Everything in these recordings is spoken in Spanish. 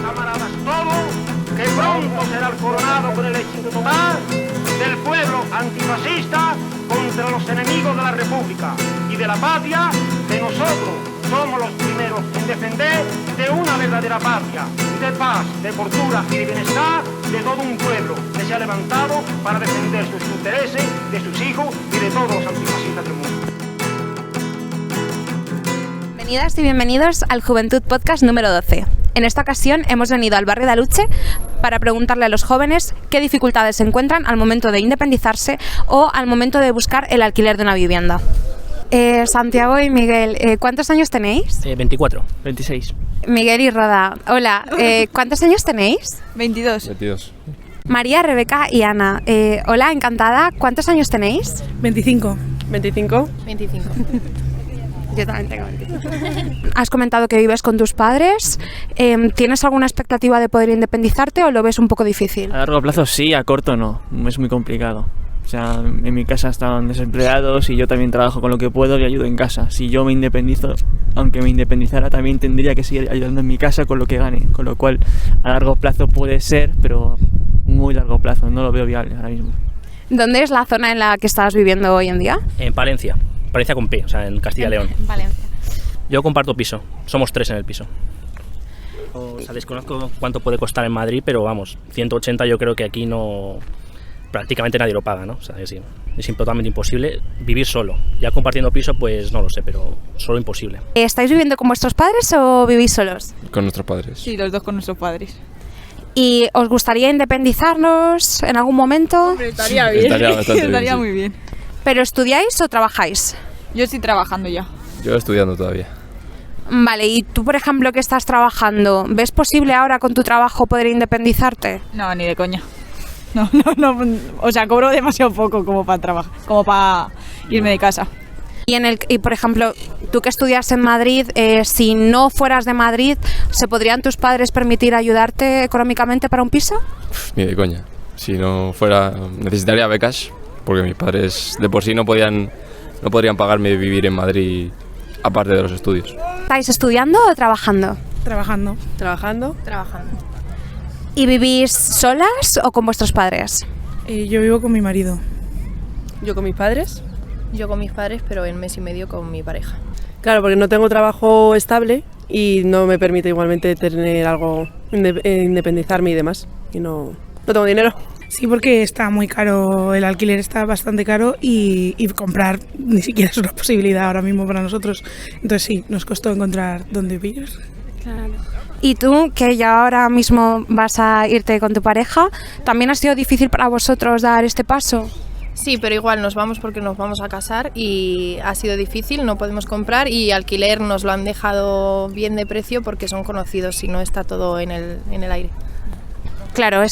camaradas todos, que pronto será el coronado con el éxito total del pueblo antifascista contra los enemigos de la República y de la patria, que nosotros somos los primeros en defender de una verdadera patria, de paz, de cultura y de bienestar de todo un pueblo que se ha levantado para defender sus intereses, de sus hijos y de todos los antifascistas del mundo. Bienvenidas y bienvenidos al Juventud Podcast número 12. En esta ocasión hemos venido al barrio de Aluche para preguntarle a los jóvenes qué dificultades se encuentran al momento de independizarse o al momento de buscar el alquiler de una vivienda. Santiago y Miguel, ¿cuántos años tenéis? 24, 26. Miguel y Roda, hola, ¿cuántos años tenéis? 22. María, Rebeca y Ana, hola, encantada, ¿cuántos años tenéis? 25. 25. Yo también tengo 25. Has comentado que vives con tus padres. ¿Tienes alguna expectativa de poder independizarte o lo ves un poco difícil? A largo plazo sí, a corto no. Es muy complicado. O sea, en mi casa están desempleados y yo también trabajo con lo que puedo y ayudo en casa. Si yo me independizo, aunque me independizara, también tendría que seguir ayudando en mi casa con lo que gane. Con lo cual, a largo plazo puede ser, pero muy largo plazo. No lo veo viable ahora mismo. ¿Dónde es la zona en la que estás viviendo hoy en día? En Palencia. Palencia con P, o sea, en Castilla y León. En Valencia. Yo comparto piso. Somos 3 en el piso. O sea, desconozco cuánto puede costar en Madrid, pero vamos, 180 yo creo que aquí no... prácticamente nadie lo paga, ¿no? O sea, es totalmente imposible vivir solo. Ya compartiendo piso, pues no lo sé, pero solo imposible. ¿Estáis viviendo con vuestros padres o vivís solos? Con nuestros padres. Sí, los dos con nuestros padres. ¿Y os gustaría independizarnos en algún momento? Hombre, estaría bien. Estaría bastante bien, Estaría sí. muy bien. ¿Pero estudiáis o trabajáis? Yo estoy trabajando ya. Yo estudiando todavía. Vale, y tú, por ejemplo, que estás trabajando, ¿ves posible ahora con tu trabajo poder independizarte? No, ni de coña. No. O sea, cobro demasiado poco como para trabajar, como para irme de casa. Y por ejemplo, tú que estudias en Madrid, si no fueras de Madrid, ¿se podrían tus padres permitir ayudarte económicamente para un piso? Ni de coña. Si no fuera, necesitaría becas, porque mis padres de por sí no podrían pagarme vivir en Madrid aparte de los estudios. ¿Estáis estudiando o trabajando? Trabajando. Trabajando. ¿Y vivís solas o con vuestros padres? Yo vivo con mi marido. ¿Yo con mis padres? Yo con mis padres, pero en mes y medio con mi pareja. Claro, porque no tengo trabajo estable y no me permite igualmente tener algo, independizarme y demás. Y no tengo dinero. Sí, porque está muy caro, el alquiler está bastante caro y comprar ni siquiera es una posibilidad ahora mismo para nosotros. Entonces sí, nos costó encontrar dónde vivir. Claro. Y tú, que ya ahora mismo vas a irte con tu pareja, ¿también ha sido difícil para vosotros dar este paso? Sí, pero igual nos vamos porque nos vamos a casar y ha sido difícil, no podemos comprar y alquiler nos lo han dejado bien de precio porque son conocidos, si no está todo en el aire. Claro,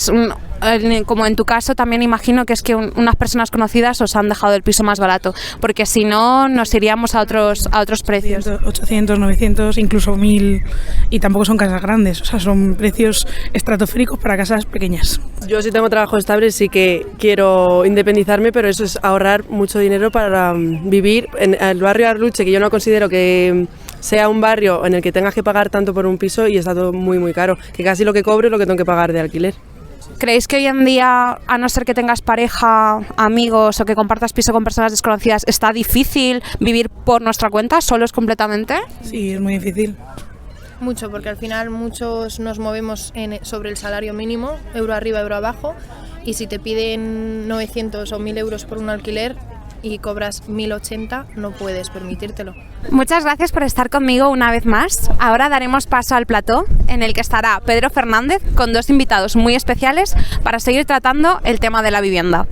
como en tu caso también imagino que es que unas personas conocidas os han dejado el piso más barato, porque si no nos iríamos a otros precios. 800, 900, incluso 1000, y tampoco son casas grandes, o sea, son precios estratosféricos para casas pequeñas. Yo si tengo trabajo estable sí que quiero independizarme, pero eso es ahorrar mucho dinero para vivir en el barrio de Aluche, que yo no considero que sea un barrio en el que tengas que pagar tanto por un piso y está todo muy muy caro, que casi lo que cobro es lo que tengo que pagar de alquiler. ¿Creéis que hoy en día, a no ser que tengas pareja, amigos o que compartas piso con personas desconocidas, está difícil vivir por nuestra cuenta, solos completamente? Sí, es muy difícil. Mucho, porque al final muchos nos movemos sobre el salario mínimo, euro arriba, euro abajo, y si te piden 900 o 1000 euros por un alquiler y cobras 1080, no puedes permitírtelo. Muchas gracias por estar conmigo una vez más. Ahora daremos paso al plató en el que estará Pedro Fernández con 2 invitados muy especiales para seguir tratando el tema de la vivienda.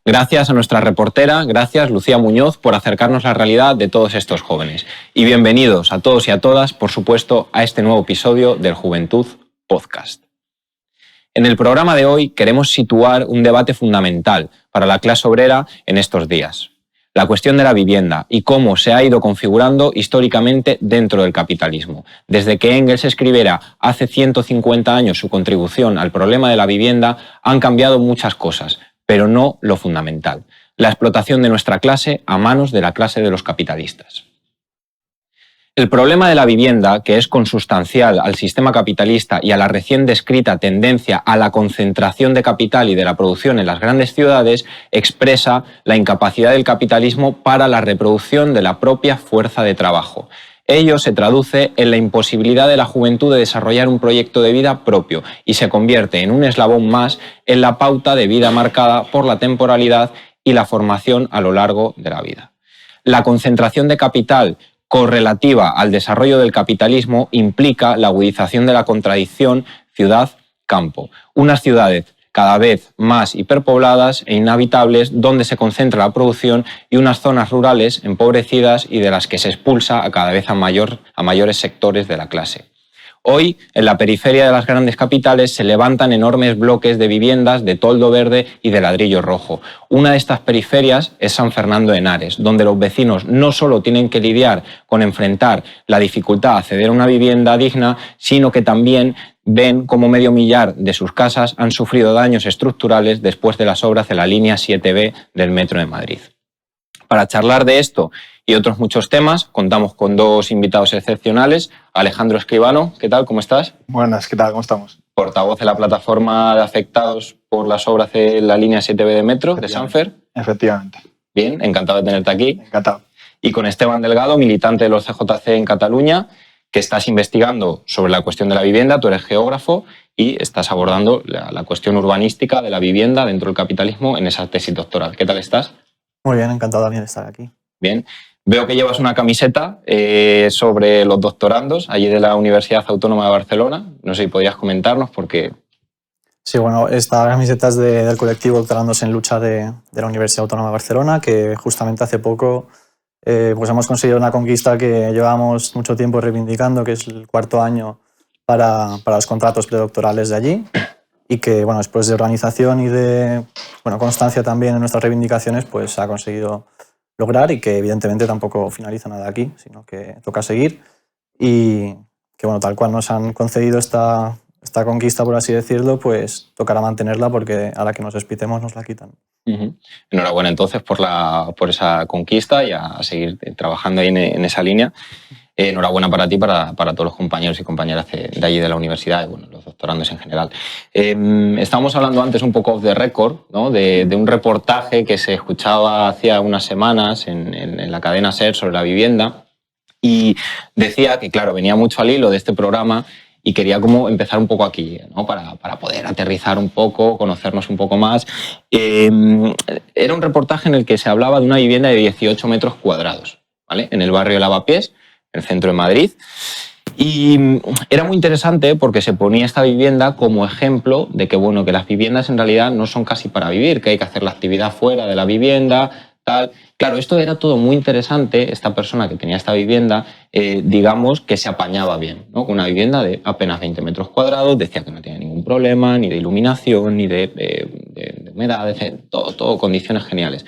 Gracias a nuestra reportera, gracias Lucía Muñoz por acercarnos la realidad de todos estos jóvenes. Y bienvenidos a todos y a todas, por supuesto, a este nuevo episodio del Juventud Podcast. En el programa de hoy queremos situar un debate fundamental para la clase obrera en estos días. La cuestión de la vivienda y cómo se ha ido configurando históricamente dentro del capitalismo. Desde que Engels escribiera hace 150 años su contribución al problema de la vivienda, han cambiado muchas cosas, pero no lo fundamental: la explotación de nuestra clase a manos de la clase de los capitalistas. El problema de la vivienda, que es consustancial al sistema capitalista y a la recién descrita tendencia a la concentración de capital y de la producción en las grandes ciudades, expresa la incapacidad del capitalismo para la reproducción de la propia fuerza de trabajo. Ello se traduce en la imposibilidad de la juventud de desarrollar un proyecto de vida propio y se convierte en un eslabón más en la pauta de vida marcada por la temporalidad y la formación a lo largo de la vida. La concentración de capital correlativa al desarrollo del capitalismo implica la agudización de la contradicción ciudad-campo. Unas ciudades cada vez más hiperpobladas e inhabitables donde se concentra la producción y unas zonas rurales empobrecidas y de las que se expulsa a cada vez a mayores sectores de la clase. Hoy, en la periferia de las grandes capitales se levantan enormes bloques de viviendas de toldo verde y de ladrillo rojo. Una de estas periferias es San Fernando de Henares, donde los vecinos no solo tienen que lidiar con enfrentar la dificultad de acceder a una vivienda digna, sino que también ven cómo medio millar de sus casas han sufrido daños estructurales después de las obras de la línea 7B del Metro de Madrid. Para charlar de esto y otros muchos temas, contamos con dos invitados excepcionales. Alejandro Escribano, ¿qué tal? ¿Cómo estás? Buenas, ¿qué tal? ¿Cómo estamos? Portavoz de la plataforma de afectados por las obras de la línea 7B de Metro, de Sanfer. Efectivamente. Bien, encantado de tenerte aquí. Encantado. Y con Esteban Delgado, militante de los CJC en Cataluña, que estás investigando sobre la cuestión de la vivienda, tú eres geógrafo y estás abordando la cuestión urbanística de la vivienda dentro del capitalismo en esa tesis doctoral. ¿Qué tal estás? Muy bien, encantado también de estar aquí. Bien. Veo que llevas una camiseta sobre los doctorandos allí de la Universidad Autónoma de Barcelona. No sé si podías comentarnos porque... Sí, bueno, esta camiseta es del colectivo Doctorandos en Lucha de la Universidad Autónoma de Barcelona, que justamente hace poco pues hemos conseguido una conquista que llevamos mucho tiempo reivindicando, que es el 4º año para los contratos predoctorales de allí. Y que, bueno, después de organización y de constancia también en nuestras reivindicaciones, pues se ha conseguido lograr y que evidentemente tampoco finaliza nada aquí, sino que toca seguir y que, bueno, tal cual nos han concedido esta conquista, por así decirlo, pues tocará mantenerla porque a la que nos despitemos nos la quitan. Enhorabuena entonces por esa conquista y a seguir trabajando ahí en esa línea. Enhorabuena para ti, para todos los compañeros y compañeras de allí de la universidad y bueno, los doctorandos en general. Estábamos hablando antes un poco off the record, ¿no? de un reportaje que se escuchaba hacía unas semanas en la cadena SER sobre la vivienda y decía que, claro, venía mucho al hilo de este programa y quería como empezar un poco aquí, ¿no? para poder aterrizar un poco, conocernos un poco más. Era un reportaje en el que se hablaba de una vivienda de 18 metros cuadrados, ¿vale? En el barrio de Lavapiés, en el centro de Madrid. Y era muy interesante porque se ponía esta vivienda como ejemplo de que, bueno, que las viviendas en realidad no son casi para vivir, que hay que hacer la actividad fuera de la vivienda, tal. Claro, esto era todo muy interesante. Esta persona que tenía esta vivienda, digamos que se apañaba bien, ¿no? Con una vivienda de apenas 20 metros cuadrados, decía que no tenía ningún problema, ni de iluminación, ni de humedad, todo condiciones geniales.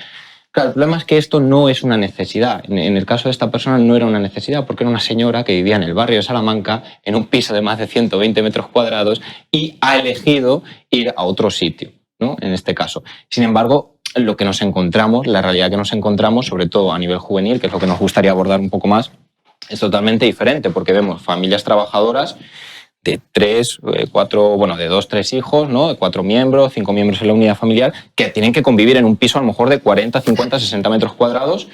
Claro, el problema es que esto no es una necesidad. En el caso de esta persona no era una necesidad porque era una señora que vivía en el barrio de Salamanca en un piso de más de 120 metros cuadrados y ha elegido ir a otro sitio, ¿no? En este caso. Sin embargo, lo que nos encontramos, la realidad que nos encontramos, sobre todo a nivel juvenil, que es lo que nos gustaría abordar un poco más, es totalmente diferente porque vemos familias trabajadoras de 3, 4, bueno, de 2, 3 hijos, ¿no? De 4 miembros, 5 miembros en la unidad familiar, que tienen que convivir en un piso a lo mejor de 40, 50, 60 metros cuadrados.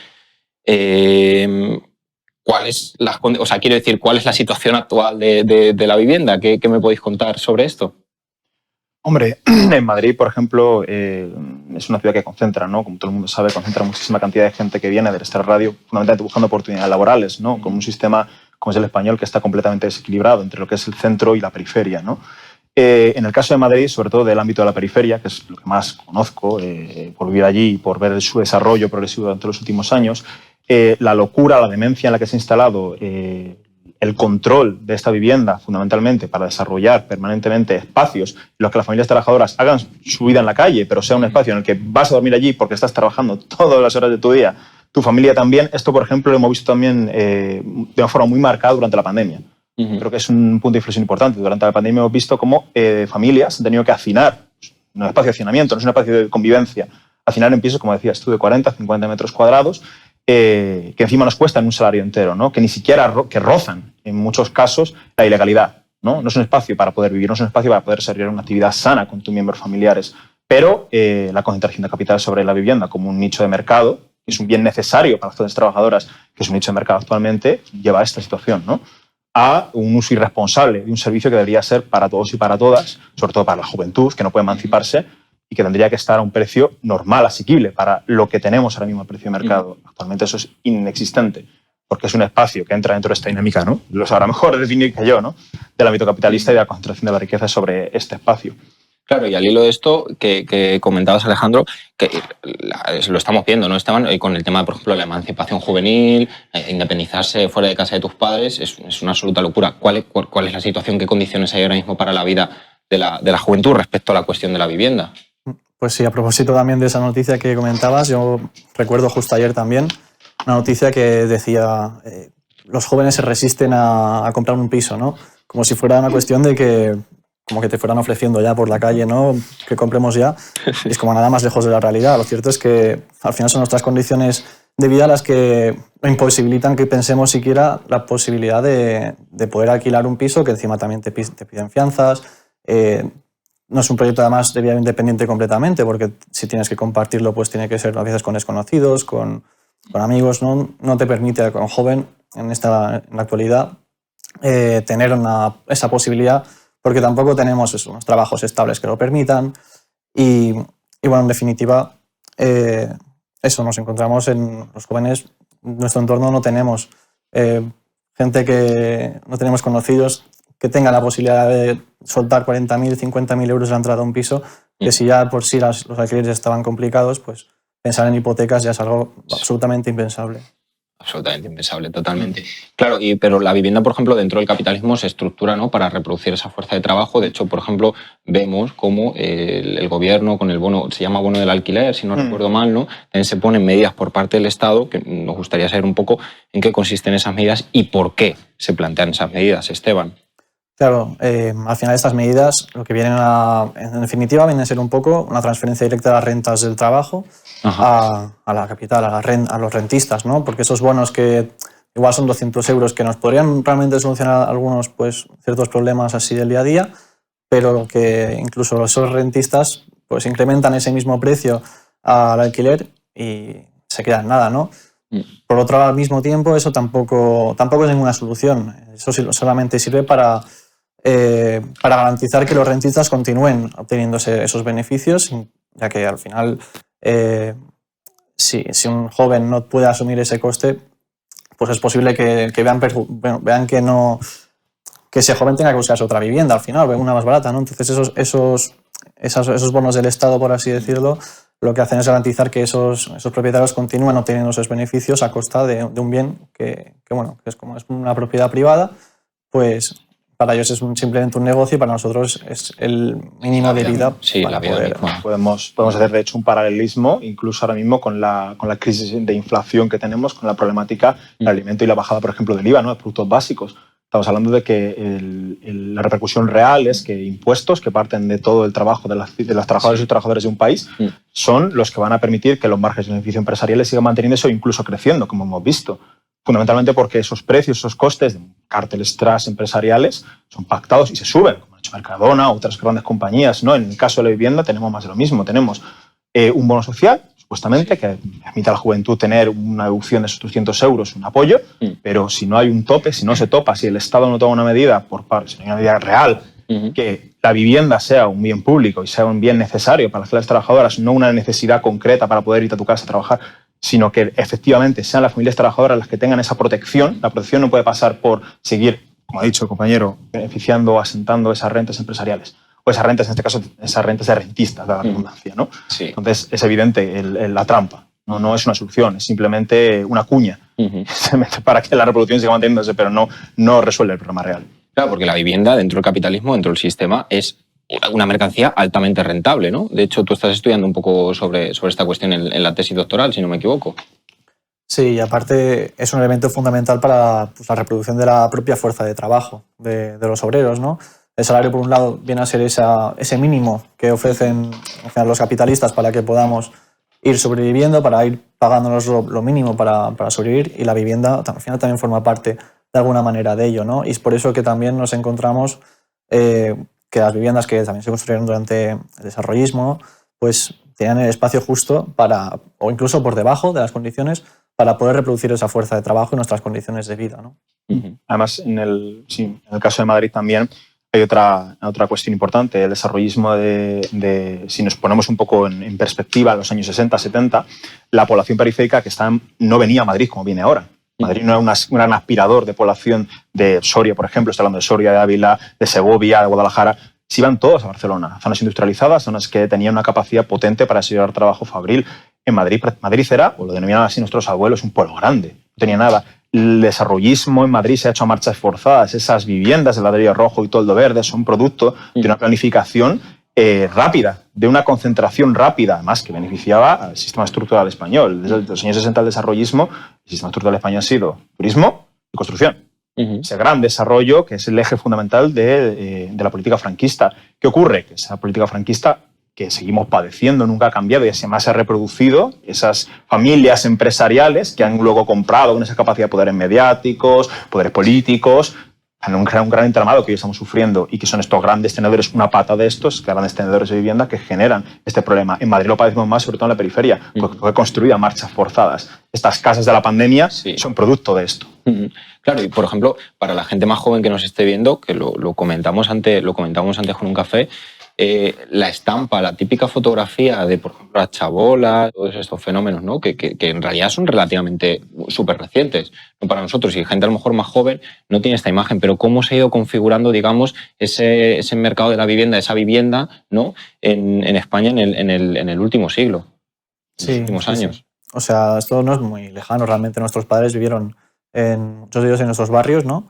¿Cuál es la situación actual de la vivienda? ¿Qué me podéis contar sobre esto? Hombre, en Madrid, por ejemplo, es una ciudad que concentra, ¿no? Como todo el mundo sabe, concentra muchísima cantidad de gente que viene del extrarradio, fundamentalmente buscando oportunidades laborales, ¿no? Con un sistema como es el español, que está completamente desequilibrado entre lo que es el centro y la periferia, ¿no? En el caso de Madrid, sobre todo del ámbito de la periferia, que es lo que más conozco, por vivir allí y por ver su desarrollo progresivo durante los últimos años, la locura, la demencia en la que se ha instalado el control de esta vivienda, fundamentalmente para desarrollar permanentemente espacios en los que las familias trabajadoras hagan su vida en la calle, pero sea un espacio en el que vas a dormir allí porque estás trabajando todas las horas de tu día, tu familia también. Esto, por ejemplo, lo hemos visto también de una forma muy marcada durante la pandemia. Creo que es un punto de inflexión importante. Durante la pandemia hemos visto cómo familias han tenido que hacinar, no es espacio de hacinamiento, no es un espacio de convivencia, hacinar en pisos, como decías tú, de 40, 50 metros cuadrados, que encima nos cuestan un salario entero, ¿no? Que ni siquiera que rozan, en muchos casos, la ilegalidad, ¿no? No es un espacio para poder vivir, no es un espacio para poder desarrollar una actividad sana con tus miembros familiares, pero la concentración de capital sobre la vivienda como un nicho de mercado, que es un bien necesario para las clases trabajadoras, que es un nicho de mercado actualmente, lleva a esta situación, ¿no? A un uso irresponsable de un servicio que debería ser para todos y para todas, sobre todo para la juventud, que no puede emanciparse y que tendría que estar a un precio normal, asequible, para lo que tenemos ahora mismo a precio de mercado. Actualmente eso es inexistente, porque es un espacio que entra dentro de esta dinámica, ¿no? Lo sabrá mejor definir que yo, ¿no? Del ámbito capitalista y de la concentración de la riqueza sobre este espacio. Claro, y al hilo de esto que comentabas, Alejandro, que lo estamos viendo, ¿no, Esteban? Con el tema, por ejemplo, de la emancipación juvenil, independizarse fuera de casa de tus padres, es una absoluta locura. ¿Cuál es la situación? ¿Qué condiciones hay ahora mismo para la vida de la juventud respecto a la cuestión de la vivienda? Pues sí, a propósito también de esa noticia que comentabas, yo recuerdo justo ayer también una noticia que decía los jóvenes se resisten a comprar un piso, ¿no? Como si fuera una cuestión de que como que te fueran ofreciendo ya por la calle, ¿no? Que compremos ya. Y es como nada más lejos de la realidad. Lo cierto es que al final son nuestras condiciones de vida las que imposibilitan que pensemos siquiera la posibilidad de poder alquilar un piso, que encima también te piden fianzas. No es un proyecto además de vida independiente completamente, porque si tienes que compartirlo, pues tiene que ser a veces con desconocidos, con amigos, ¿no? No te permite como joven en la actualidad tener esa posibilidad, porque tampoco tenemos unos trabajos estables que lo permitan. Y bueno, en definitiva, eso, nos encontramos en los jóvenes, en nuestro entorno no tenemos gente que no tenemos conocidos que tenga la posibilidad de soltar 40.000, 50.000 euros de la entrada a un piso, que si ya por sí los alquileres estaban complicados, pues pensar en hipotecas ya es algo absolutamente impensable. Absolutamente impensable, totalmente. Claro, pero la vivienda, por ejemplo, dentro del capitalismo se estructura, ¿no?, para reproducir esa fuerza de trabajo. De hecho, por ejemplo, vemos cómo el gobierno con el bono, se llama bono del alquiler, si no recuerdo mal, ¿no? También se ponen medidas por parte del Estado, que nos gustaría saber un poco en qué consisten esas medidas y por qué se plantean esas medidas, Esteban. Claro, al final estas medidas lo que vienen en definitiva vienen a ser un poco una transferencia directa de las rentas del trabajo a la capital, a los rentistas, ¿no? Porque esos bonos que igual son 200 euros que nos podrían realmente solucionar algunos, pues, ciertos problemas así del día a día, pero que incluso esos rentistas pues incrementan ese mismo precio al alquiler y se queda en nada, ¿no? Por otro lado, al mismo tiempo, eso tampoco es ninguna solución. Eso solamente sirve para garantizar que los rentistas continúen obteniendo esos beneficios, ya que al final, si un joven no puede asumir ese coste, pues es posible que vean que ese joven tenga que buscarse otra vivienda al final, una más barata, ¿no? Entonces esos bonos del Estado, por así decirlo, lo que hacen es garantizar que esos propietarios continúen obteniendo esos beneficios a costa de un bien que es como es una propiedad privada, pues para ellos es simplemente un negocio y para nosotros es el mínimo de vida. Sí, para la vida poder. misma. Podemos hacer, de hecho, un paralelismo, incluso ahora mismo con la crisis de inflación que tenemos, con la problemática del alimento y la bajada, por ejemplo, del IVA, ¿no?, de productos básicos. Estamos hablando de que la repercusión real es que impuestos que parten de todo el trabajo de las trabajadoras y trabajadores de un país son los que van a permitir que los márgenes de beneficio empresariales sigan manteniéndose o incluso creciendo, como hemos visto. Fundamentalmente porque esos precios, esos costes de cárteles empresariales son pactados y se suben, como ha hecho Mercadona u otras grandes compañías, ¿no? En el caso de la vivienda tenemos más de lo mismo. Tenemos un bono social, supuestamente, que permite a la juventud tener una deducción de esos 200 euros, un apoyo, pero si no hay un tope, si no se topa, si el Estado no toma una medida si no hay una medida real, que la vivienda sea un bien público y sea un bien necesario para las clases trabajadoras, no una necesidad concreta para poder ir a tu casa a trabajar, sino que efectivamente sean las familias trabajadoras las que tengan esa protección. La protección no puede pasar por seguir, como ha dicho el compañero, beneficiando o asentando esas rentas empresariales. O esas rentas, en este caso, esas rentas de rentistas, de la redundancia, ¿no? Sí. Entonces, es evidente la trampa. No es una solución, es simplemente una cuña para que la reproducción siga manteniéndose, pero no resuelve el problema real. Claro, porque la vivienda dentro del capitalismo, dentro del sistema, es una mercancía altamente rentable, ¿no? De hecho, tú estás estudiando un poco sobre esta cuestión en la tesis doctoral, si no me equivoco. Sí, y aparte es un elemento fundamental para la reproducción de la propia fuerza de trabajo de los obreros, ¿no? El salario, por un lado, viene a ser ese mínimo que ofrecen los capitalistas para que podamos ir sobreviviendo, para ir pagándonos lo mínimo para sobrevivir, y la vivienda al final también forma parte de alguna manera de ello, ¿no? Y es por eso que también nos encontramos que las viviendas que también se construyeron durante el desarrollismo, pues tenían el espacio justo para, o incluso por debajo de las condiciones, para poder reproducir esa fuerza de trabajo y nuestras condiciones de vida, ¿no? Además, en el caso de Madrid también hay otra cuestión importante. El desarrollismo si nos ponemos un poco en perspectiva, en los años 60, 70, la población periférica no venía a Madrid como viene ahora. Madrid no era un gran aspirador de población de Soria, por ejemplo, estoy hablando de Soria, de Ávila, de Segovia, de Guadalajara. Se iban todos a Barcelona, zonas industrializadas, zonas que tenían una capacidad potente para desarrollar trabajo fabril. En Madrid era, o lo denominaban así nuestros abuelos, un pueblo grande, no tenía nada. El desarrollismo en Madrid se ha hecho a marchas forzadas. Esas viviendas de ladrillo rojo y toldo verde son producto de una planificación rápida, de una concentración rápida, además que beneficiaba al sistema estructural español. Desde los años 60 del desarrollismo, el sistema estructural español ha sido turismo y construcción. Ese gran desarrollo que es el eje fundamental de la política franquista. ¿Qué ocurre? Que esa política franquista que seguimos padeciendo nunca ha cambiado y además se ha reproducido. Esas familias empresariales que han luego comprado con esa capacidad de poderes mediáticos, poderes políticos, han creado un gran entramado que hoy estamos sufriendo y que son estos grandes tenedores, una pata de estos grandes tenedores de vivienda que generan este problema. En Madrid lo padecemos más, sobre todo en la periferia, porque fue construida a marchas forzadas. Estas casas de la pandemia son producto de esto. Claro, y por ejemplo, para la gente más joven que nos esté viendo, que lo comentamos antes con un café, la estampa, la típica fotografía de, por ejemplo, las chabolas, todos estos fenómenos, ¿no? que en realidad son relativamente súper recientes, ¿no? Para nosotros, y gente a lo mejor más joven no tiene esta imagen, pero cómo se ha ido configurando, digamos, ese mercado de la vivienda, esa vivienda, ¿no? en España en el último siglo, en los últimos años. Sí. O sea, esto no es muy lejano, realmente nuestros padres vivieron muchos de ellos en esos barrios, ¿no?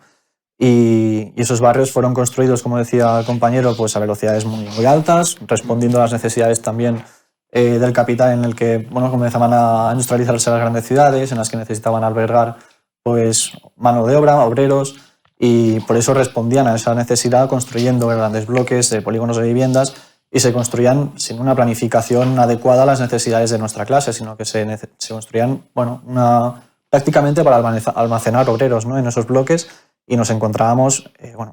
Y esos barrios fueron construidos, como decía el compañero, pues a velocidades muy altas, respondiendo a las necesidades también del capital, en el que comenzaban a industrializarse las grandes ciudades, en las que necesitaban albergar pues mano de obra, obreros, y por eso respondían a esa necesidad construyendo grandes bloques de polígonos de viviendas, y se construían sin una planificación adecuada a las necesidades de nuestra clase, sino que se construían prácticamente para almacenar obreros, ¿no? En esos bloques. Y nos encontrábamos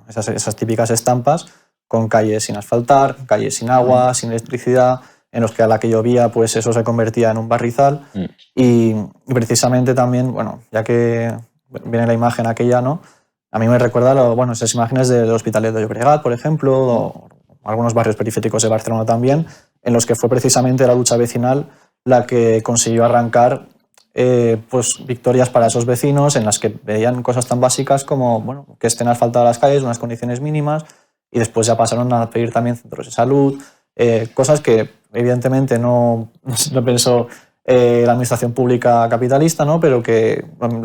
esas típicas estampas con calles sin asfaltar, calles sin agua, sin electricidad, en los que a la que llovía pues eso se convertía en un barrizal. Y precisamente también, ya que viene la imagen aquella, ¿no? A mí me recuerda esas imágenes del Hospitalet de Llobregat, por ejemplo, o algunos barrios periféricos de Barcelona también, en los que fue precisamente la lucha vecinal la que consiguió arrancar pues victorias para esos vecinos, en las que veían cosas tan básicas como que estén asfaltadas las calles, unas condiciones mínimas, y después ya pasaron a pedir también centros de salud, cosas que evidentemente no pensó la administración pública capitalista, ¿no? Pero que la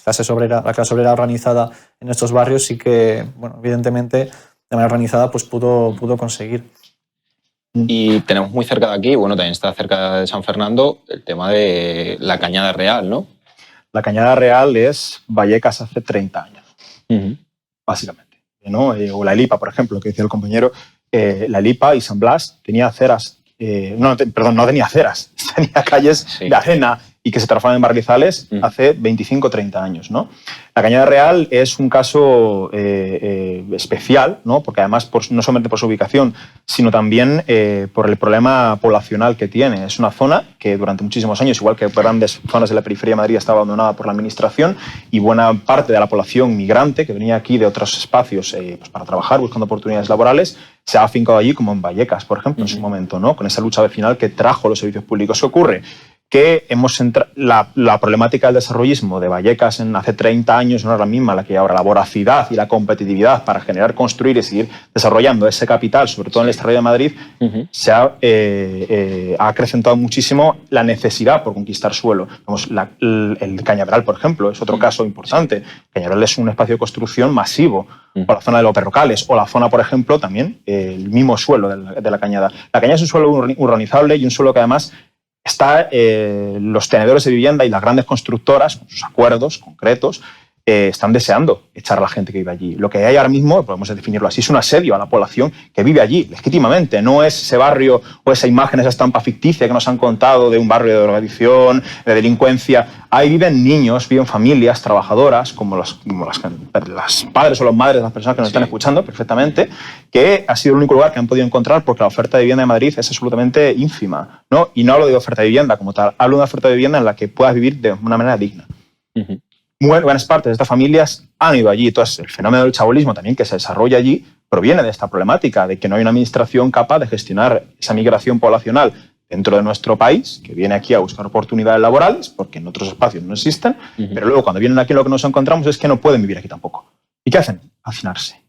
clase obrera organizada en estos barrios sí que, evidentemente, de manera organizada pues pudo conseguir. Y tenemos muy cerca de aquí, también está cerca de San Fernando, el tema de la Cañada Real, ¿no? La Cañada Real es Vallecas hace 30 años, básicamente, ¿no? O la Elipa, por ejemplo, que decía el compañero, la Elipa y San Blas tenía aceras, no tenía aceras, tenía calles de arena y que se transforman en barrizales hace 25 o 30 años, ¿no? La Cañada Real es un caso especial, ¿no? Porque además no solamente por su ubicación, sino también por el problema poblacional que tiene. Es una zona que durante muchísimos años, igual que grandes zonas de la periferia de Madrid, estaba abandonada por la administración, y buena parte de la población migrante que venía aquí de otros espacios pues para trabajar, buscando oportunidades laborales, se ha afincado allí, como en Vallecas, por ejemplo, en su momento, ¿no? Con esa lucha vecinal que trajo los servicios públicos. ¿Qué ocurre? Que la problemática del desarrollismo de Vallecas hace 30 años no es la misma la que ahora. La voracidad y la competitividad para generar, construir y seguir desarrollando ese capital, sobre todo en el desarrollo de Madrid, se ha acrecentado muchísimo la necesidad por conquistar suelo. El Cañaveral, por ejemplo, es otro caso importante. Cañaveral es un espacio de construcción masivo, o la zona de los Perrocales, o la zona, por ejemplo, también el mismo suelo de la Cañada. La Cañada es un suelo urbanizable y un suelo que además los tenedores de vivienda y las grandes constructoras, con sus acuerdos concretos, están deseando echar a la gente que vive allí. Lo que hay ahora mismo, podemos definirlo así, es un asedio a la población que vive allí, legítimamente. No es ese barrio o esa imagen, esa estampa ficticia que nos han contado de un barrio de drogadicción, de delincuencia. Ahí viven niños, viven familias trabajadoras, como las padres o los madres de las personas que nos están escuchando perfectamente, que ha sido el único lugar que han podido encontrar porque la oferta de vivienda de Madrid es absolutamente ínfima, ¿no? Y no hablo de oferta de vivienda como tal, hablo de una oferta de vivienda en la que puedas vivir de una manera digna. Buenas partes de estas familias han ido allí. Entonces, el fenómeno del chabolismo también que se desarrolla allí proviene de esta problemática, de que no hay una administración capaz de gestionar esa migración poblacional dentro de nuestro país, que viene aquí a buscar oportunidades laborales, porque en otros espacios no existen, pero luego cuando vienen aquí lo que nos encontramos es que no pueden vivir aquí tampoco. ¿Y qué hacen? Hacinarse.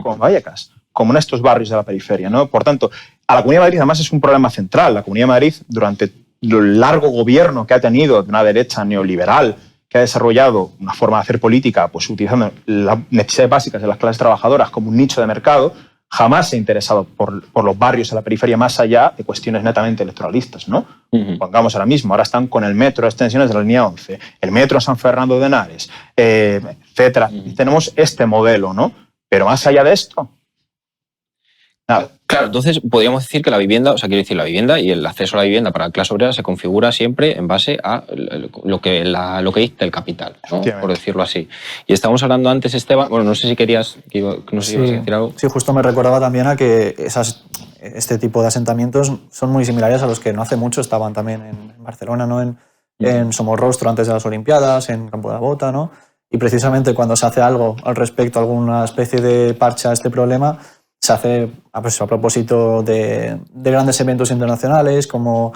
Como en Vallecas, como en estos barrios de la periferia, ¿no? Por tanto, a la Comunidad de Madrid además es un problema central. La Comunidad de Madrid, durante el largo gobierno que ha tenido de una derecha neoliberal, que ha desarrollado una forma de hacer política pues utilizando las necesidades básicas de las clases trabajadoras como un nicho de mercado, jamás se ha interesado por los barrios de la periferia más allá de cuestiones netamente electoralistas, ¿no? Pongamos ahora mismo, ahora están con el metro, extensiones de la línea 11, el metro San Fernando de Henares, etcétera. Tenemos este modelo, ¿no? Pero más allá de esto, nada. Claro, entonces podríamos decir que la vivienda, o sea, quiero decir, la vivienda y el acceso a la vivienda para la clase obrera se configura siempre en base a lo que dicta el capital, ¿no? Por decirlo así. Y estábamos hablando antes, Esteban, bueno, no sé si querías, no sé si ibas a decir algo. Sí, justo me recordaba también a que este tipo de asentamientos son muy similares a los que no hace mucho estaban también en Barcelona, ¿no? En Somorrostro antes de las Olimpiadas, en Campo de la Bota, ¿no? Y precisamente cuando se hace algo al respecto, alguna especie de parche a este problema, se hace a propósito de grandes eventos internacionales como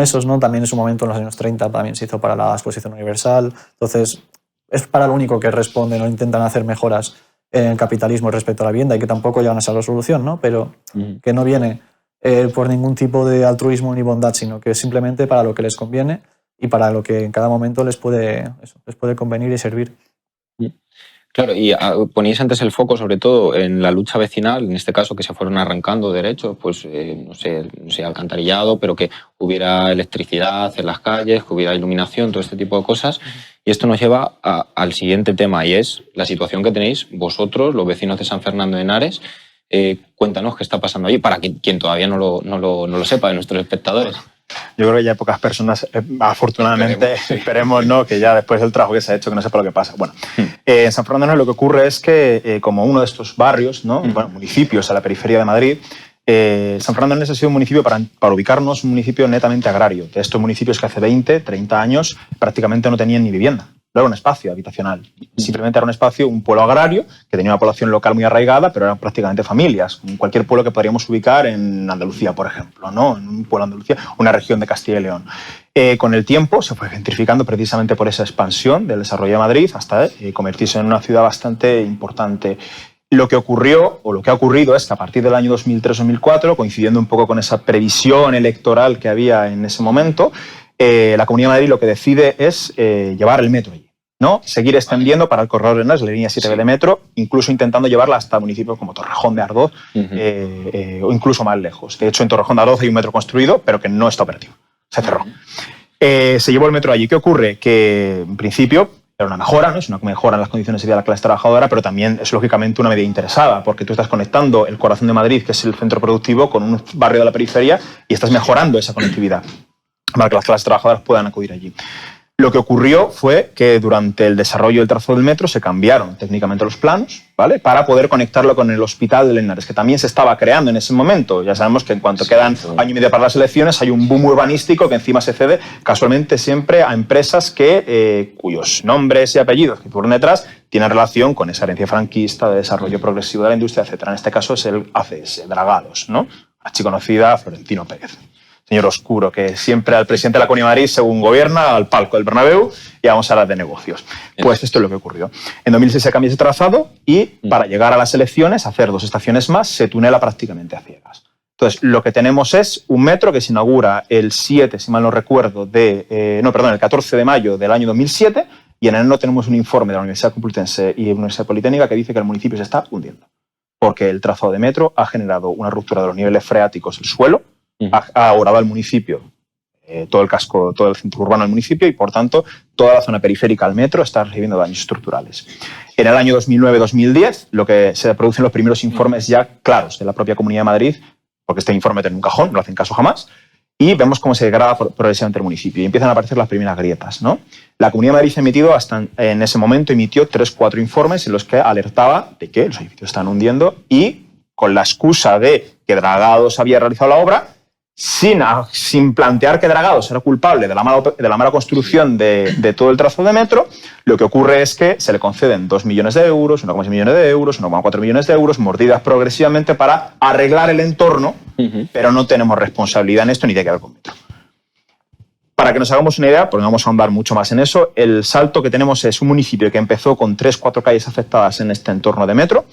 esos, ¿no? También en su momento, en los años 30, también se hizo para la Exposición Universal. Entonces, es para lo único que responden o intentan hacer mejoras en el capitalismo respecto a la vivienda y que tampoco llevan a esa resolución, ¿no? Pero que no viene por ningún tipo de altruismo ni bondad, sino que es simplemente para lo que les conviene y para lo que en cada momento les puede convenir y servir. Claro, y poníais antes el foco sobre todo en la lucha vecinal, en este caso que se fueron arrancando derechos, pues no sé, alcantarillado, pero que hubiera electricidad en las calles, que hubiera iluminación, todo este tipo de cosas. Y esto nos lleva al siguiente tema, y es la situación que tenéis vosotros, los vecinos de San Fernando de Henares. Cuéntanos qué está pasando allí, para quien todavía no lo sepa, de nuestros espectadores. Yo creo que ya hay pocas personas, afortunadamente, esperemos, ¿no? Que ya después del trabajo que se ha hecho, que no sepa lo que pasa. Bueno, en San Fernando lo que ocurre es que, como uno de estos barrios, ¿no? Bueno, municipios a la periferia de Madrid, San Fernando ha sido un municipio, para ubicarnos, un municipio netamente agrario. De estos municipios que hace 20, 30 años prácticamente no tenían ni vivienda. No era un espacio habitacional, simplemente era un espacio, un pueblo agrario que tenía una población local muy arraigada, pero eran prácticamente familias, como cualquier pueblo que podríamos ubicar en Andalucía, por ejemplo, ¿no? En un pueblo de Andalucía, una región de Castilla y León. Con el tiempo se fue gentrificando precisamente por esa expansión del desarrollo de Madrid hasta convertirse en una ciudad bastante importante. Lo que ocurrió, o lo que ha ocurrido, es que a partir del año 2003-2004, coincidiendo un poco con esa previsión electoral que había en ese momento, la Comunidad de Madrid lo que decide es llevar el metro allí, ¿no? Seguir extendiendo para el corredor de Henares, la línea 7B de metro, incluso intentando llevarla hasta municipios como Torrejón de Ardoz o incluso más lejos. De hecho, en Torrejón de Ardoz hay un metro construido, pero que no está operativo. Se cerró. Se llevó el metro allí. ¿Qué ocurre? Que, en principio, era una mejora, ¿no? Es una mejora en las condiciones de vida de la clase trabajadora, pero también es lógicamente una medida interesada, porque tú estás conectando el corazón de Madrid, que es el centro productivo, con un barrio de la periferia y estás mejorando esa conectividad para que las clases trabajadoras puedan acudir allí. Lo que ocurrió fue que durante el desarrollo del trazo del metro se cambiaron técnicamente los planos, ¿vale? Para poder conectarlo con el Hospital de Henares, que también se estaba creando en ese momento. Ya sabemos que en cuanto quedan año y medio para las elecciones hay un boom urbanístico que encima se cede casualmente siempre a empresas cuyos nombres y apellidos que fueron detrás tienen relación con esa herencia franquista de desarrollo progresivo de la industria, etc. En este caso es el ACS, Dragados, ¿no? Archiconocida Florentino Pérez. Señor oscuro, que siempre al presidente de la Comunidad de Madrid, según gobierna, al palco del Bernabéu y vamos a hablar de negocios. Pues esto es lo que ocurrió. En 2006 se cambia ese trazado y para llegar a las elecciones, hacer 2 estaciones más, se tunela prácticamente a ciegas. Entonces, lo que tenemos es un metro que se inaugura el 7, si mal no recuerdo, el 14 de mayo del año 2007 y en enero tenemos un informe de la Universidad Complutense y Universidad Politécnica que dice que el municipio se está hundiendo porque el trazado de metro ha generado una ruptura de los niveles freáticos del suelo, ha ahorrado al municipio todo el casco, todo el centro urbano del municipio y, por tanto, toda la zona periférica al metro está recibiendo daños estructurales. En el año 2009-2010, lo que se producen los primeros informes ya claros de la propia Comunidad de Madrid, porque este informe tiene un cajón, no le hacen caso jamás, y vemos cómo se degrada progresivamente el municipio y empiezan a aparecer las primeras grietas, ¿no? La Comunidad de Madrid ha emitido, en ese momento, emitió 3-4 informes en los que alertaba de que los edificios estaban hundiendo y, con la excusa de que Dragados había realizado la obra, sin plantear que Dragados era culpable de la mala construcción de todo el trazo de metro, lo que ocurre es que se le conceden 2 millones de euros, 1,6 millones de euros, 1,4 millones de euros, mordidas progresivamente para arreglar el entorno, pero no tenemos responsabilidad en esto ni tiene que ver con metro. Para que nos hagamos una idea, porque vamos a ahondar mucho más en eso, el salto que tenemos es un municipio que empezó con 3-4 calles afectadas en este entorno de metro,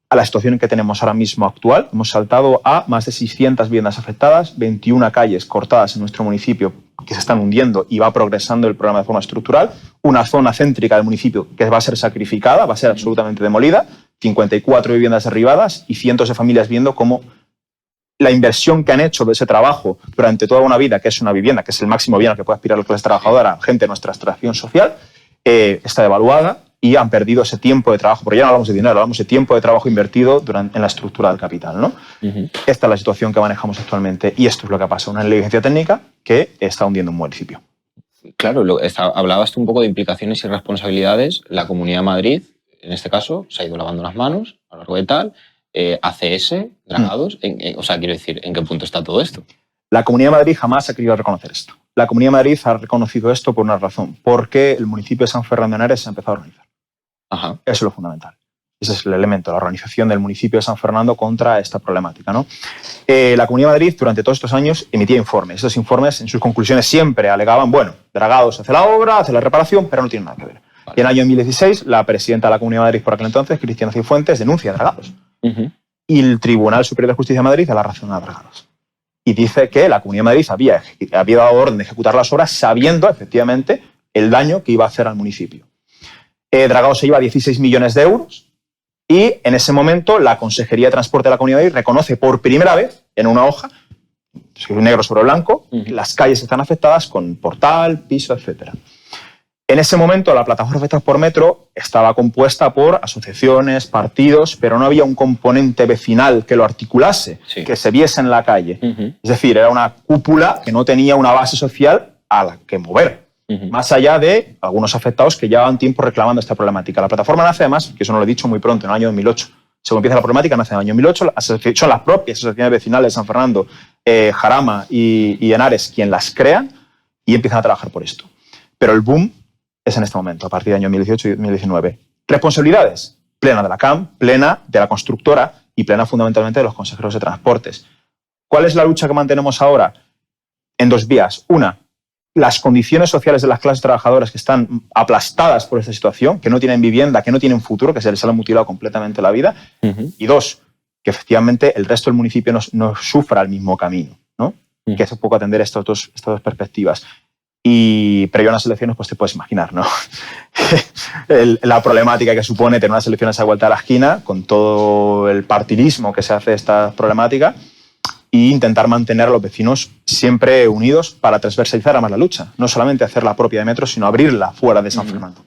a la situación que tenemos ahora mismo actual. Hemos saltado a más de 600 viviendas afectadas, 21 calles cortadas en nuestro municipio que se están hundiendo y va progresando el programa de forma estructural, una zona céntrica del municipio que va a ser sacrificada, va a ser absolutamente demolida, 54 viviendas derribadas y cientos de familias viendo cómo la inversión que han hecho de ese trabajo durante toda una vida, que es una vivienda, que es el máximo bien al que puede aspirar la clase trabajadora, gente de nuestra extracción social, está devaluada y han perdido ese tiempo de trabajo, porque ya no hablamos de dinero, hablamos de tiempo de trabajo invertido en la estructura del capital, ¿no? Esta es la situación que manejamos actualmente y esto es lo que pasa, una negligencia técnica que está hundiendo un municipio. Claro, hablabas tú un poco de implicaciones y responsabilidades. La Comunidad de Madrid, en este caso, se ha ido lavando las manos a lo largo de tal, ACS, Dragados, o sea, quiero decir, ¿en qué punto está todo esto? La Comunidad de Madrid jamás ha querido reconocer esto. La Comunidad de Madrid ha reconocido esto por una razón, porque el municipio de San Fernando de Henares se ha empezado a organizar. Eso es lo fundamental. Ese es el elemento, la organización del municipio de San Fernando contra esta problemática, ¿no? La Comunidad de Madrid, durante todos estos años, emitía informes. Estos informes, en sus conclusiones, siempre alegaban, bueno, Dragados hace la obra, hace la reparación, pero no tiene nada que ver. Vale. Y en el año 2016, la presidenta de la Comunidad de Madrid por aquel entonces, Cristina Cifuentes, denuncia a Dragados. Y el Tribunal Superior de Justicia de Madrid da la razón a Dragados. Y dice que la Comunidad de Madrid había dado orden de ejecutar las obras sabiendo, efectivamente, el daño que iba a hacer al municipio. Dragados se lleva 16 millones de euros y en ese momento la Consejería de Transporte de la Comunidad de Madrid reconoce por primera vez en una hoja, negro sobre blanco, las calles están afectadas con portal, piso, etc. En ese momento la plataforma Afectados por Metro estaba compuesta por asociaciones, partidos, pero no había un componente vecinal que lo articulase, que se viese en la calle. Es decir, era una cúpula que no tenía una base social a la que mover. Más allá de algunos afectados que llevaban tiempo reclamando esta problemática. La plataforma nace además, que eso no lo he dicho muy pronto, en el año 2008. Según empieza la problemática, nace en el año 2008. Son las propias asociaciones vecinales de San Fernando, Jarama y Henares quien las crean y empiezan a trabajar por esto. Pero el boom es en este momento, a partir del año 2018 y 2019. Responsabilidades, plena de la CAM, plena de la constructora y plena fundamentalmente de los consejeros de transportes. ¿Cuál es la lucha que mantenemos ahora? En dos vías. Una, las condiciones sociales de las clases trabajadoras que están aplastadas por esta situación, que no tienen vivienda, que no tienen futuro, que se les ha mutilado completamente la vida. Y dos, que efectivamente el resto del municipio no sufra el mismo camino, ¿no? Que es un poco atender estas dos perspectivas. Y previo a unas elecciones, pues te puedes imaginar, ¿no? La problemática que supone tener unas elecciones a vuelta de la esquina, con todo el partidismo que se hace de esta problemática, e intentar mantener a los vecinos siempre unidos para transversalizar más la lucha. No solamente hacer la propia de metro, sino abrirla fuera de San Fernando.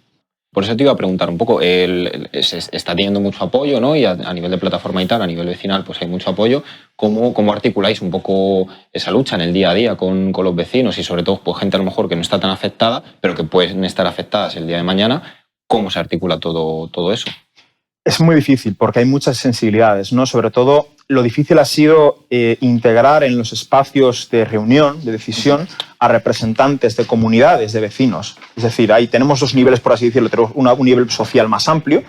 Por eso te iba a preguntar un poco, está teniendo mucho apoyo, ¿no? Y a nivel de plataforma y tal, a nivel vecinal, pues hay mucho apoyo. ¿Cómo articuláis un poco esa lucha en el día a día con los vecinos y sobre todo pues, gente a lo mejor que no está tan afectada, pero que pueden estar afectadas el día de mañana? ¿Cómo se articula todo eso? Es muy difícil porque hay muchas sensibilidades, ¿no? Sobre todo, lo difícil ha sido integrar en los espacios de reunión, de decisión, a representantes de comunidades de vecinos. Es decir, ahí tenemos dos niveles, por así decirlo. Tenemos un nivel social más amplio,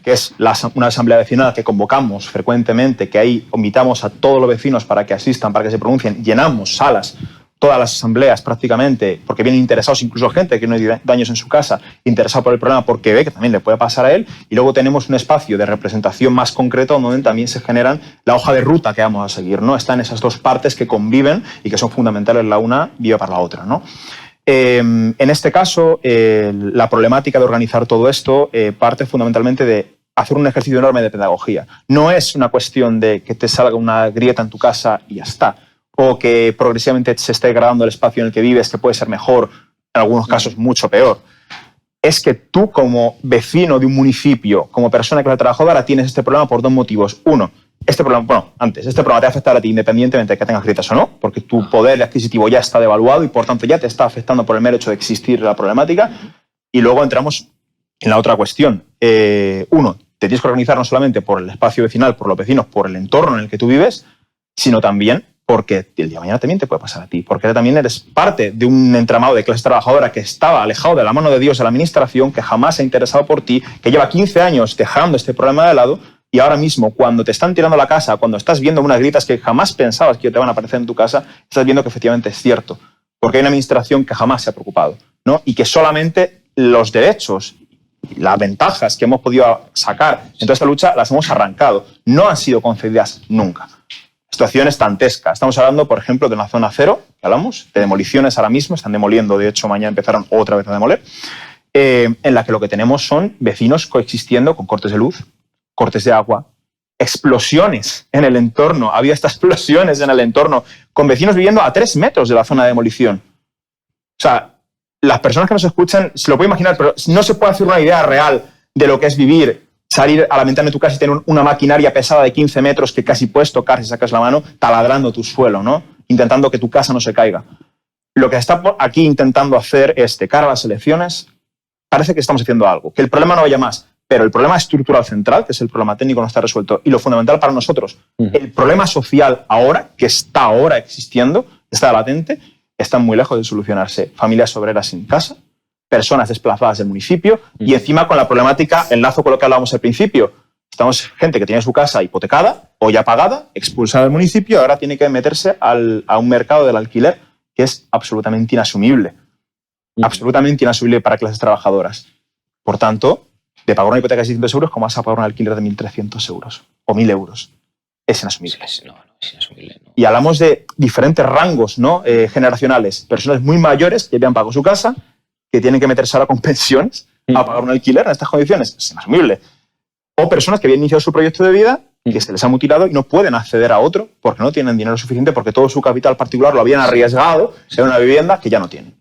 que es una asamblea vecinal que convocamos frecuentemente, que ahí invitamos a todos los vecinos para que asistan, para que se pronuncien, llenamos salas, todas las asambleas prácticamente, porque vienen interesados, incluso gente que no tiene daños en su casa, interesado por el problema porque ve que también le puede pasar a él. Y luego tenemos un espacio de representación más concreto donde también se generan la hoja de ruta que vamos a seguir, ¿no? Están esas dos partes que conviven y que son fundamentales la una viva para la otra, ¿no? En este caso, la problemática de organizar todo esto parte fundamentalmente de hacer un ejercicio enorme de pedagogía. No es una cuestión de que te salga una grieta en tu casa y ya está. o que progresivamente se esté degradando el espacio en el que vives, que puede ser mejor, en algunos casos mucho peor. Es que tú, como vecino de un municipio, como persona que es trabajadora, tienes este problema por dos motivos. Uno, este problema te va a afectar a ti independientemente de que tengas grietas o no, porque tu poder adquisitivo ya está devaluado y por tanto ya te está afectando por el mero hecho de existir la problemática. Y luego entramos en la otra cuestión. Uno, te tienes que organizar no solamente por el espacio vecinal, por los vecinos, por el entorno en el que tú vives, sino también porque el día de mañana también te puede pasar a ti, porque también eres parte de un entramado de clase trabajadora que estaba alejado de la mano de Dios de la administración, que jamás se ha interesado por ti, que lleva 15 años dejando este problema de lado y ahora mismo, cuando te están tirando la casa, cuando estás viendo unas grietas que jamás pensabas que te van a aparecer en tu casa, estás viendo que efectivamente es cierto, porque hay una administración que jamás se ha preocupado, ¿no? Y que solamente los derechos y las ventajas que hemos podido sacar en toda esta lucha las hemos arrancado, no han sido concedidas nunca. Situaciones dantescas. Estamos hablando, por ejemplo, de una zona cero, que hablamos, de demoliciones ahora mismo, están demoliendo, de hecho mañana empezaron otra vez a demoler, en la que lo que tenemos son vecinos coexistiendo con cortes de luz, cortes de agua, explosiones en el entorno. Había estas explosiones en el entorno con vecinos viviendo a 3 metros de la zona de demolición. O sea, las personas que nos escuchan se lo pueden imaginar, pero no se puede hacer una idea real de lo que es vivir, salir a la ventana de tu casa y tener una maquinaria pesada de 15 metros que casi puedes tocar si sacas la mano, taladrando tu suelo, ¿no? Intentando que tu casa no se caiga. Lo que está aquí intentando hacer es, de cara a las elecciones, parece que estamos haciendo algo, que el problema no vaya más, pero el problema estructural central, que es el problema técnico, no está resuelto. Y lo fundamental para nosotros, el problema social ahora, que está ahora existiendo, está latente, está muy lejos de solucionarse. Familias obreras sin casa, personas desplazadas del municipio y encima con la problemática, enlazo con lo que hablábamos al principio, estamos gente que tiene su casa hipotecada o ya pagada, expulsada del municipio, ahora tiene que meterse a un mercado del alquiler que es absolutamente inasumible. Absolutamente inasumible para clases trabajadoras. Por tanto, de pagar una hipoteca de 600 euros, ¿cómo vas a pagar un alquiler de 1.300 euros o 1.000 euros? Es inasumible. No, es inasumible. No. Y hablamos de diferentes rangos, ¿no? Generacionales. Personas muy mayores que ya han pagado su casa, que tienen que meterse ahora con pensiones a pagar un alquiler en estas condiciones. Es inasumible. O personas que habían iniciado su proyecto de vida, que se les ha mutilado y no pueden acceder a otro porque no tienen dinero suficiente, porque todo su capital particular lo habían arriesgado en una vivienda que ya no tienen.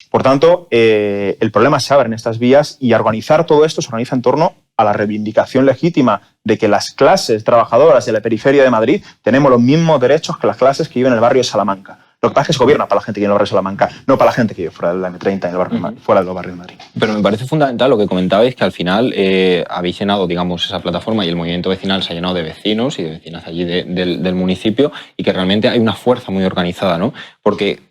Por tanto, el problema se abre en estas vías y organizar todo esto se organiza en torno a la reivindicación legítima de que las clases trabajadoras de la periferia de Madrid tenemos los mismos derechos que las clases que viven en el barrio de Salamanca. Lo que pasa es que se gobierna para la gente que vive en el barrio de Salamanca, no para la gente que vive fuera de la M30, en el barrio, fuera de los barrios de Madrid. Pero me parece fundamental lo que comentabais, que al final habéis llenado, digamos, esa plataforma y el movimiento vecinal se ha llenado de vecinos y de vecinas allí del municipio y que realmente hay una fuerza muy organizada, ¿no? Porque,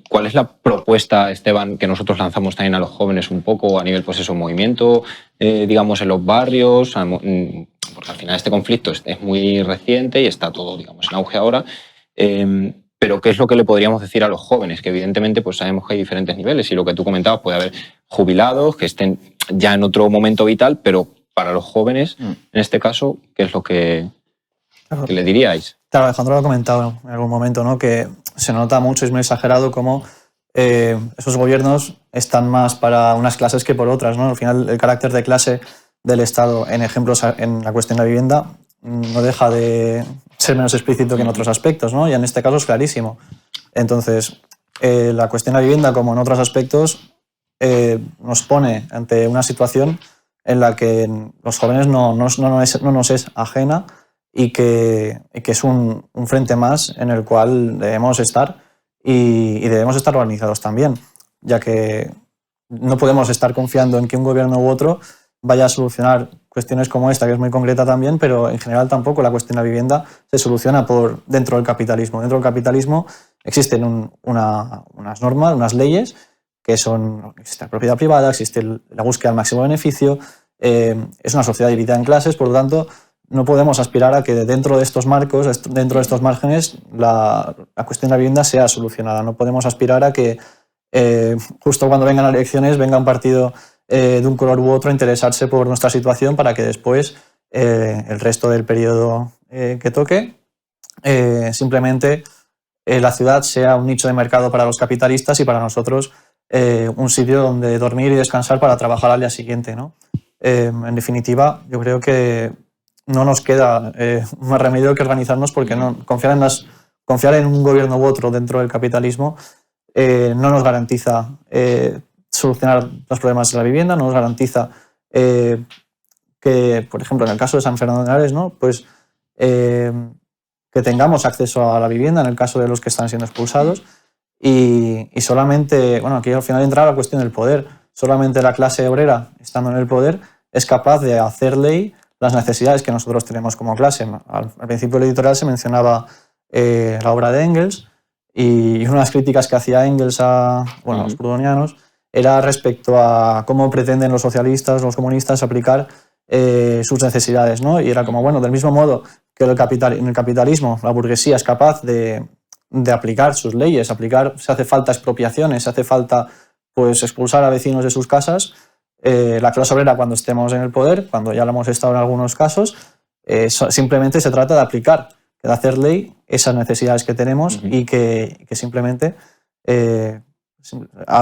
¿cuál es la propuesta, Esteban, que nosotros lanzamos también a los jóvenes un poco a nivel, pues eso, movimiento, digamos, en los barrios? Porque al final este conflicto es muy reciente y está todo, digamos, en auge ahora. Pero ¿qué es lo que le podríamos decir a los jóvenes? Que evidentemente pues sabemos que hay diferentes niveles y lo que tú comentabas, puede haber jubilados que estén ya en otro momento vital, pero para los jóvenes, en este caso, ¿qué es lo que le diríais? Claro, Alejandro lo ha comentado en algún momento, ¿no? Que se nota mucho, es muy exagerado cómo esos gobiernos están más para unas clases que por otras, ¿no? Al final, el carácter de clase del Estado, en ejemplos en la cuestión de la vivienda, no deja de ser menos explícito que en otros aspectos, ¿no? Y en este caso es clarísimo. Entonces, la cuestión de la vivienda, como en otros aspectos, nos pone ante una situación en la que los jóvenes no nos es ajena y que es un frente más en el cual debemos estar y debemos estar organizados también, ya que no podemos estar confiando en que un gobierno u otro vaya a solucionar cuestiones como esta, que es muy concreta también, pero en general tampoco la cuestión de la vivienda se soluciona dentro del capitalismo. Dentro del capitalismo existen unas normas, unas leyes, que son, existe la propiedad privada, existe la búsqueda del máximo beneficio, es una sociedad dividida en clases, por lo tanto, no podemos aspirar a que dentro de estos marcos, dentro de estos márgenes, la cuestión de la vivienda sea solucionada. No podemos aspirar a que justo cuando vengan las elecciones venga un partido de un color u otro a interesarse por nuestra situación para que después el resto del periodo que toque simplemente la ciudad sea un nicho de mercado para los capitalistas y para nosotros un sitio donde dormir y descansar para trabajar al día siguiente, ¿no? En definitiva, yo creo que no nos queda más remedio que organizarnos porque confiar en las confiar en un gobierno u otro dentro del capitalismo no nos garantiza solucionar los problemas de la vivienda, no nos garantiza que, por ejemplo, en el caso de San Fernando de Henares, ¿no? Pues, que tengamos acceso a la vivienda en el caso de los que están siendo expulsados y solamente, bueno, aquí al final entra la cuestión del poder, solamente la clase obrera, estando en el poder, es capaz de hacer ley las necesidades que nosotros tenemos como clase. Al principio del editorial se mencionaba la obra de Engels y una de las críticas que hacía Engels a los proudhonianos era respecto a cómo pretenden los socialistas, los comunistas aplicar sus necesidades, ¿no? Y era como, bueno, del mismo modo que en el capitalismo la burguesía es capaz de aplicar sus leyes, si hace falta expropiaciones, si hace falta pues, expulsar a vecinos de sus casas, la clase obrera cuando estemos en el poder, cuando ya lo hemos estado en algunos casos, simplemente se trata de aplicar, de hacer ley esas necesidades que tenemos y que simplemente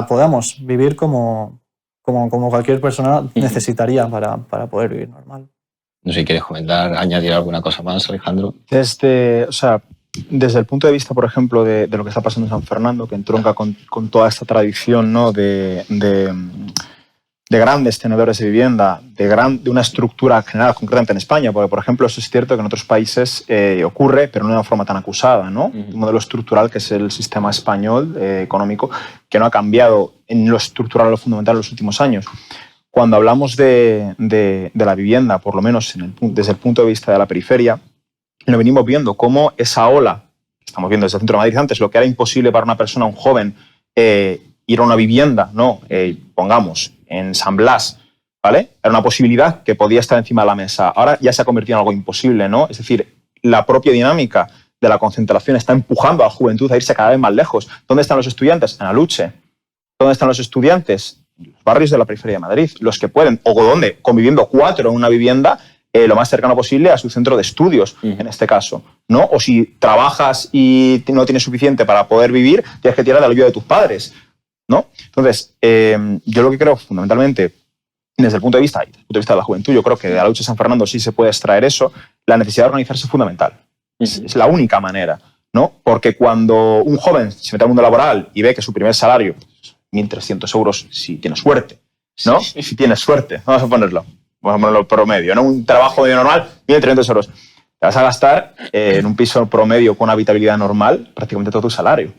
podamos vivir como cualquier persona necesitaría para poder vivir normal. No sé si quieres comentar, añadir alguna cosa más, Alejandro. Desde el punto de vista, por ejemplo, de lo que está pasando en San Fernando, que entronca con toda esta tradición, ¿no? de grandes tenedores de vivienda, de una estructura general, concretamente en España, porque, por ejemplo, eso es cierto que en otros países ocurre, pero no de una forma tan acusada, ¿no? Un modelo estructural que es el sistema español económico, que no ha cambiado en lo estructural, lo fundamental en los últimos años. Cuando hablamos de la vivienda, por lo menos desde el punto de vista de la periferia, lo venimos viendo como esa ola, que estamos viendo desde el centro de Madrid antes, lo que era imposible para una persona, un joven, ir a una vivienda, ¿no? Pongamos, en San Blas, ¿vale? Era una posibilidad que podía estar encima de la mesa. Ahora ya se ha convertido en algo imposible, ¿no? Es decir, la propia dinámica de la concentración está empujando a la juventud a irse cada vez más lejos. ¿Dónde están los estudiantes? En Aluche. ¿Dónde están los estudiantes? En los barrios de la periferia de Madrid. Los que pueden, o donde, conviviendo 4 en una vivienda, lo más cercano posible a su centro de estudios, en este caso, ¿no? O si trabajas y no tienes suficiente para poder vivir, tienes que tirar de la ayuda de tus padres, ¿no? Entonces, yo lo que creo fundamentalmente, desde el punto de vista de la juventud, yo creo que de la lucha de San Fernando sí se puede extraer eso, la necesidad de organizarse es fundamental. Es la única manera, ¿no? Porque cuando un joven se mete al mundo laboral y ve que su primer salario, 1.300 euros, si tienes suerte, ¿no? Sí. Si tienes suerte, vamos a ponerlo promedio, ¿no? Un trabajo medio normal, 1.300 euros. Te vas a gastar en un piso promedio con una habitabilidad normal prácticamente todo tu salario.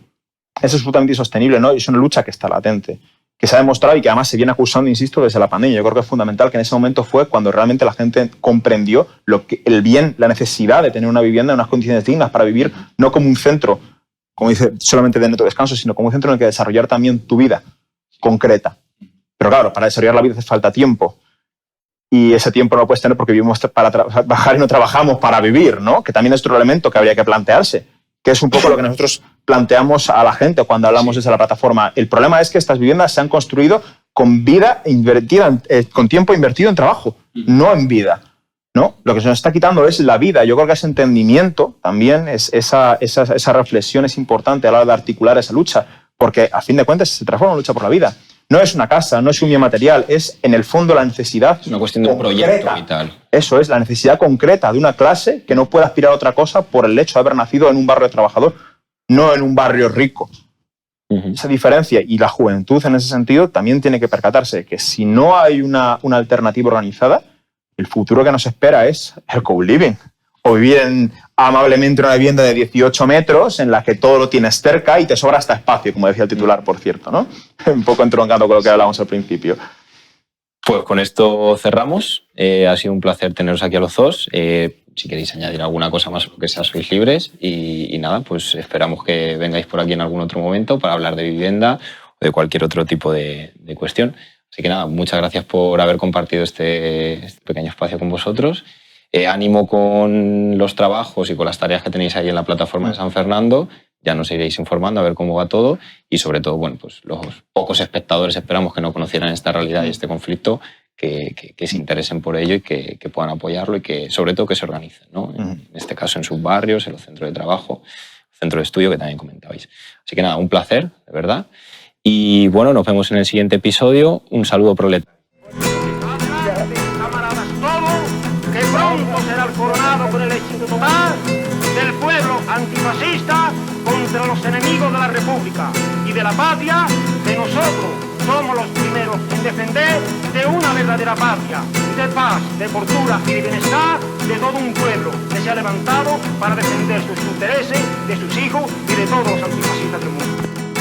Eso es absolutamente insostenible, ¿no? Y es una lucha que está latente, que se ha demostrado y que además se viene acusando, insisto, desde la pandemia. Yo creo que es fundamental que en ese momento fue cuando realmente la gente comprendió el bien, la necesidad de tener una vivienda en unas condiciones dignas para vivir, no como un centro, como dice, solamente de neto descanso, sino como un centro en el que desarrollar también tu vida concreta. Pero claro, para desarrollar la vida hace falta tiempo. Y ese tiempo no lo puedes tener porque vivimos para trabajar y no trabajamos para vivir, ¿no? Que también es otro elemento que habría que plantearse, que es un poco lo que nosotros planteamos a la gente cuando hablamos desde la plataforma. El problema es que estas viviendas se han construido con vida invertida, con tiempo invertido en trabajo, no en vida, ¿no? Lo que se nos está quitando es la vida. Yo creo que ese entendimiento también, esa reflexión es importante a la hora de articular esa lucha, porque a fin de cuentas se transforma en una lucha por la vida. No es una casa, no es un bien material, es en el fondo la necesidad. Es una cuestión de un proyecto vital. Eso es, la necesidad concreta de una clase que no puede aspirar a otra cosa por el hecho de haber nacido en un barrio trabajador, no en un barrio rico. Esa diferencia, y la juventud en ese sentido también tiene que percatarse que si no hay una alternativa organizada, el futuro que nos espera es el co-living. O vivir amablemente en una vivienda de 18 metros en la que todo lo tienes cerca y te sobra hasta espacio, como decía el titular, por cierto, ¿no? Un poco entroncando con lo que hablábamos al principio. Pues con esto cerramos. Ha sido un placer teneros aquí a los dos. Si queréis añadir alguna cosa más, que sea, sois libres. Y nada, pues esperamos que vengáis por aquí en algún otro momento para hablar de vivienda o de cualquier otro tipo de cuestión. Así que nada, muchas gracias por haber compartido este pequeño espacio con vosotros. Ánimo con los trabajos y con las tareas que tenéis ahí en la plataforma de San Fernando. Ya nos iréis informando a ver cómo va todo y sobre todo, bueno, pues los pocos espectadores esperamos que no conocieran esta realidad y este conflicto, que se interesen por ello y que puedan apoyarlo y que sobre todo que se organicen, ¿no? En este caso en sus barrios, en los centros de trabajo, centro de estudio que también comentabais. Así que nada, un placer, de verdad. Y bueno, nos vemos en el siguiente episodio. Un saludo proletario. Camaradas todos, que pronto será el coronado con el éxito total del pueblo antifascista contra los enemigos de la República y de la patria, que nosotros somos los primeros en defender de una verdadera patria, de paz, de cultura y de bienestar de todo un pueblo que se ha levantado para defender sus intereses, de sus hijos y de todos los antifascistas del mundo.